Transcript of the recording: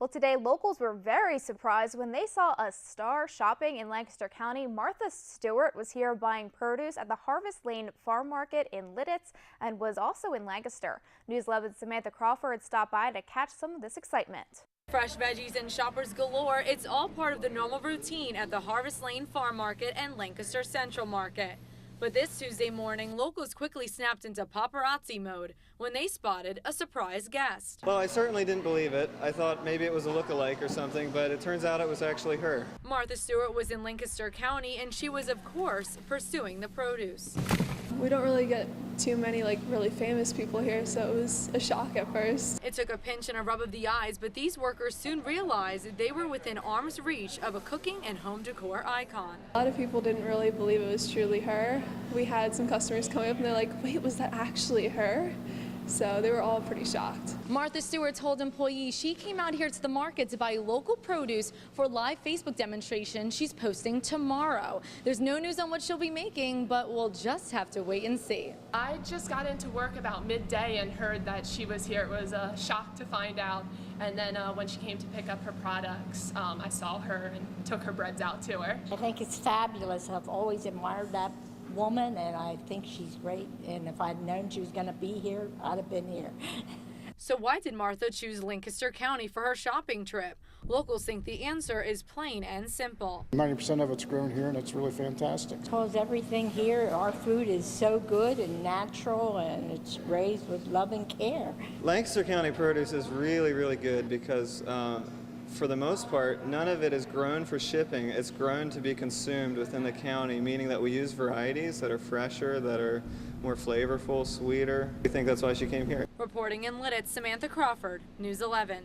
Well, today locals were very surprised when they saw a star shopping in Lancaster County. Martha Stewart was here buying produce at the Harvest Lane Farm Market in Lititz and was also in Lancaster. News 11's Samantha Crawford stopped by to catch some of this excitement. Fresh veggies and shoppers galore. It's all part of the normal routine at the Harvest Lane Farm Market and Lancaster Central Market. But this Tuesday morning, locals quickly snapped into paparazzi mode when they spotted a surprise guest. Well, I certainly didn't believe it. I thought maybe it was a look-alike or something, but it turns out it was actually her. Martha Stewart was in Lancaster County, and she was, of course, pursuing the produce. We don't really get too many really famous people here, so it was a shock at first. It took a pinch and a rub of the eyes, but these workers soon realized they were within arm's reach of a cooking and home decor icon. A lot of people didn't really believe it was truly her. We had some customers coming up and they're like, wait, was that actually her? So they were all pretty shocked. Martha Stewart told employees she came out here to the market to buy local produce for a live Facebook demonstration she's posting tomorrow. There's no news on what she'll be making, but we'll just have to wait and see. I just got into work about midday and heard that she was here. It was a shock to find out. And then when she came to pick up her products, I saw her and took her breads out to her. I think it's fabulous. I've always admired that woman, and I think she's great, and if I'd known she was going to be here, I'd have been here. So why did Martha choose Lancaster County for her shopping trip? Locals think the answer is plain and simple. 90% of it's grown here, and it's really fantastic. Because everything here, our food is so good and natural, and it's raised with love and care. Lancaster County produce is really, really good because for the most part, none of it is grown for shipping. It's grown to be consumed within the county, meaning that we use varieties that are fresher, that are more flavorful, sweeter. We think that's why she came here. Reporting in Lititz, Samantha Crawford, News 11.